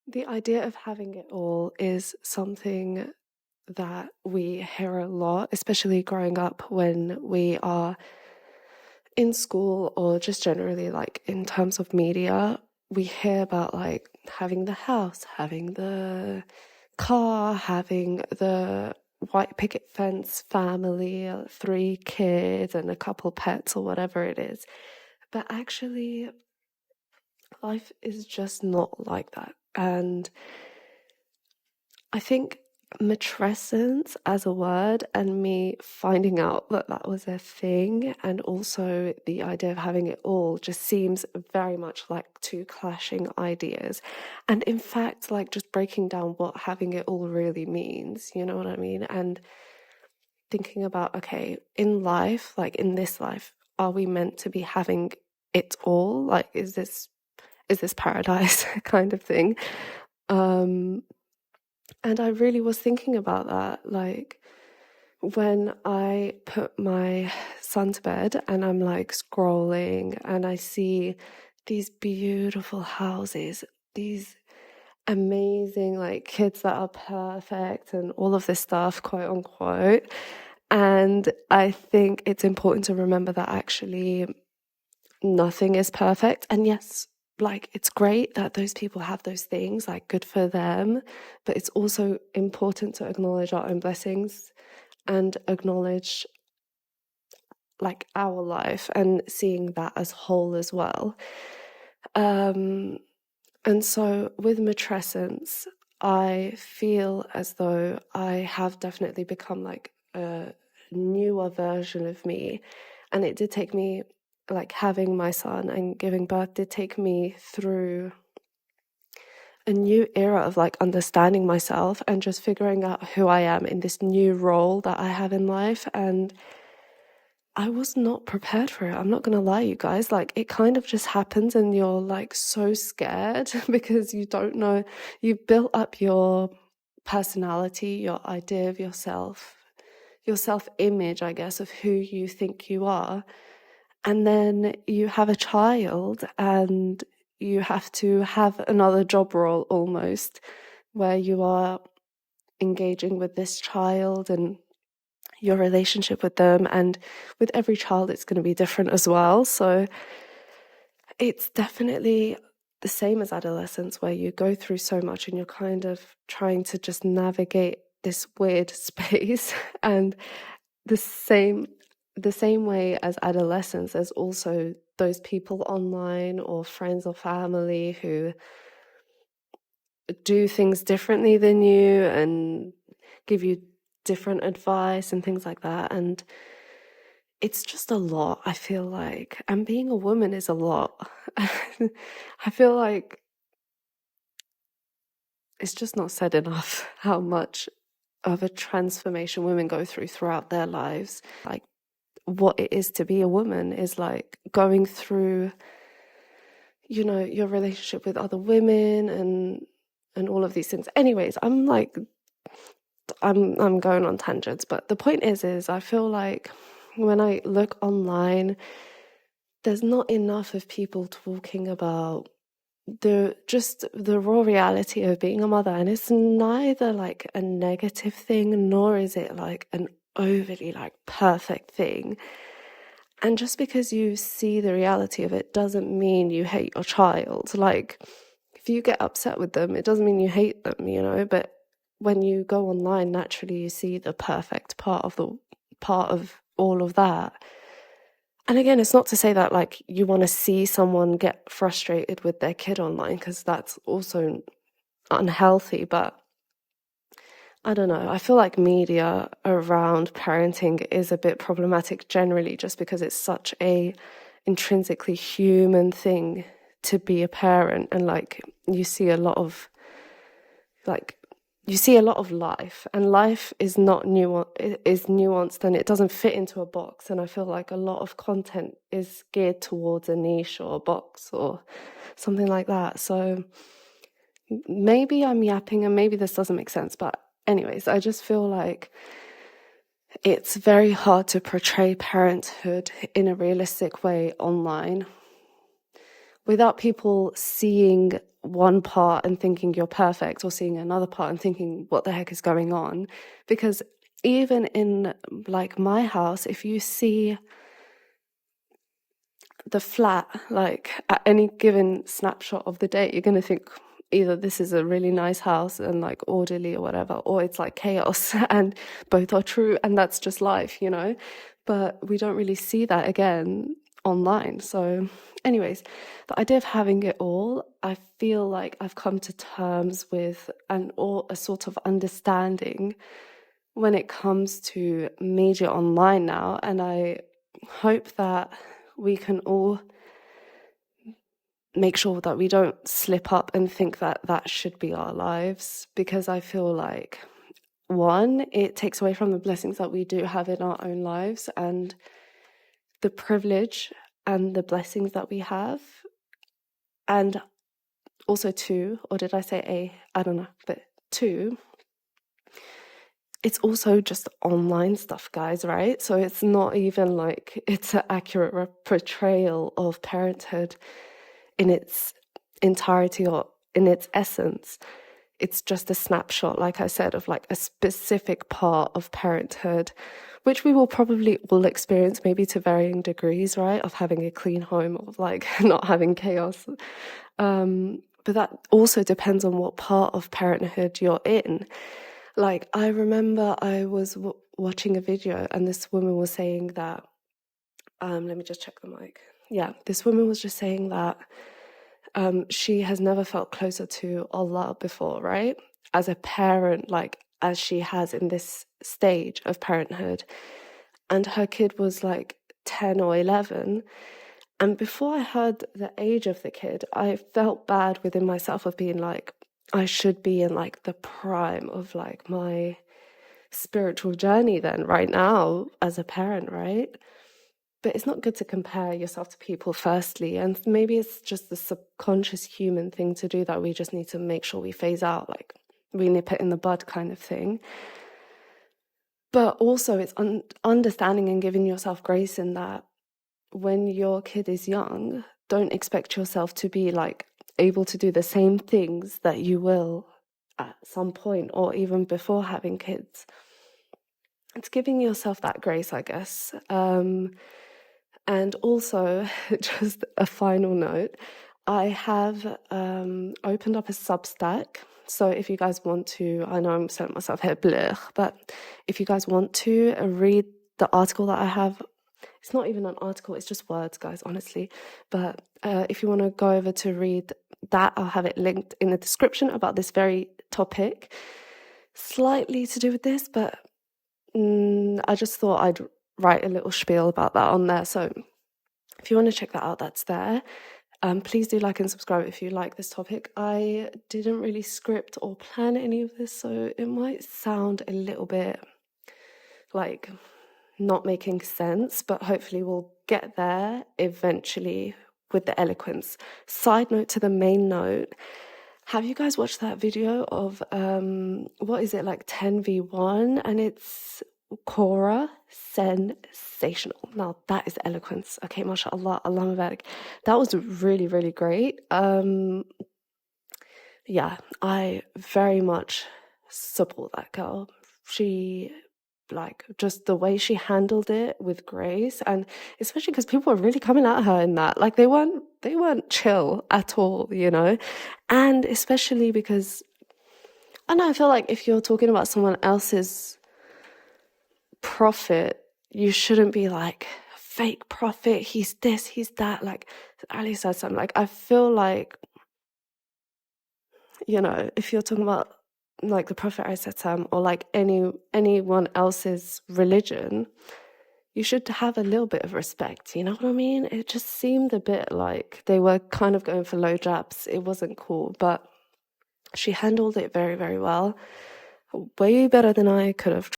The idea of having it all is something that we hear a lot, especially growing up when we are in school or just generally like in terms of media. We hear about like having the house, having the car, having the white picket fence family, 3 kids and a couple pets or whatever it is. But actually, life is just not like that. And I think matrescence as a word and me finding out that that was a thing, and also the idea of having it all, just seems very much like two clashing ideas. And in fact, like just breaking down what having it all really means, you know what I mean? And thinking about, okay, in life, like in this life, are we meant to be having it all? Like, is this paradise kind of thing? And I really was thinking about that, like when I put my son to bed and I'm like scrolling and I see these beautiful houses, these amazing like kids that are perfect and all of this stuff, quote unquote. And I think it's important to remember that actually nothing is perfect. And yes, like it's great that those people have those things, like good for them, but it's also important to acknowledge our own blessings and acknowledge like our life and seeing that as whole as well. And so with matrescence, I feel as though I have definitely become like a newer version of me. And it did take me, like having my son and giving birth did take me through a new era of like understanding myself and just figuring out who I am in this new role that I have in life. And I was not prepared for it. I'm not going to lie, you guys. Like, it kind of just happens and you're like so scared because you don't know. You've built up your personality, your idea of yourself, your self-image, I guess, of who you think you are. And then you have a child and you have to have another job role almost, where you are engaging with this child and your relationship with them. And with every child, it's going to be different as well. So it's definitely the same as adolescence, where you go through so much and you're kind of trying to just navigate this weird space. And the same way as adolescence, there's also those people online or friends or family who do things differently than you and give you different advice and things like that. And it's just a lot, I feel like. And being a woman is a lot. I feel like it's just not said enough how much of a transformation women go through throughout their lives. Like, what it is to be a woman is like going through, you know, your relationship with other women and all of these things. Anyways, I'm going on tangents, but the point is I feel like when I look online, there's not enough of people talking about the raw reality of being a mother. And it's neither like a negative thing, nor is it like an overly like perfect thing. And just because you see the reality of it doesn't mean you hate your child. Like, if you get upset with them, it doesn't mean you hate them, you know. But when you go online, naturally you see the perfect part of all of that. And again, it's not to say that like you want to see someone get frustrated with their kid online, because that's also unhealthy. But I don't know, I feel like media around parenting is a bit problematic generally, just because it's such a intrinsically human thing to be a parent. And like you see a lot of life, and life is not nuanced, and it doesn't fit into a box. And I feel like a lot of content is geared towards a niche or a box or something like that. So maybe I'm yapping and maybe this doesn't make sense, but anyways, I just feel like it's very hard to portray parenthood in a realistic way online without people seeing one part and thinking you're perfect, or seeing another part and thinking what the heck is going on. Because even in like my house, if you see the flat, like at any given snapshot of the day, you're going to think either this is a really nice house and like orderly or whatever, or it's like chaos, and both are true, and that's just life, you know. But we don't really see that again online. So anyways, the idea of having it all, I feel like I've come to terms with, and or a sort of understanding when it comes to media online now. And I hope that we can all make sure that we don't slip up and think that that should be our lives, because I feel like, one, it takes away from the blessings that we do have in our own lives and the privilege and the blessings that we have. And also, two, or did I say a? I don't know, but two, it's also just online stuff, guys, right? So it's not even like it's an accurate portrayal of parenthood in its entirety or in its essence. It's just a snapshot, like I said, of like a specific part of parenthood, which we will probably all experience, maybe to varying degrees, right? Of having a clean home, of like not having chaos. But that also depends on what part of parenthood you're in. Like, I remember I was watching a video and this woman was saying that, let me just check the mic. Yeah, this woman was just saying that she has never felt closer to Allah before, right? As a parent, like as she has in this stage of parenthood. And her kid was like 10 or 11. And before I heard the age of the kid, I felt bad within myself of being like, I should be in like the prime of like my spiritual journey then right now as a parent, right? But it's not good to compare yourself to people, firstly. And maybe it's just the subconscious human thing to do that we just need to make sure we phase out, like we nip it in the bud kind of thing. But also it's understanding and giving yourself grace in that when your kid is young, don't expect yourself to be like able to do the same things that you will at some point or even before having kids. It's giving yourself that grace, I guess. And also, just a final note, I have opened up a Substack. So if you guys want to, I know I'm selling myself here, blech, but if you guys want to read the article that I have, it's not even an article, it's just words, guys, honestly. But if you want to go over to read that, I'll have it linked in the description about this very topic. Slightly to do with this, but I just thought I'd write a little spiel about that on there. So if you want to check that out, that's there. Please do like and subscribe if you like this topic. I didn't really script or plan any of this, so it might sound a little bit like not making sense, but hopefully we'll get there eventually with the eloquence. Side note to the main note, have you guys watched that video of what is it, like 10v1, and it's Cora? Sensational. Now that is eloquence. Okay, mashallah, Allah Mubarak. That was really, really great. Yeah, I very much support that girl. She, like, just the way she handled it with grace, and especially because people were really coming at her in that, like they weren't chill at all, you know. And especially because I know, I feel like if you're talking about someone else's prophet, you shouldn't be like, fake prophet, he's this, he's that. Like Ali said something, like I feel like, you know, if you're talking about like the Prophet or like anyone else's religion, you should have a little bit of respect, you know what I mean? It just seemed a bit like they were kind of going for low jabs. It wasn't cool, but she handled it very, very well. Way better than I could have.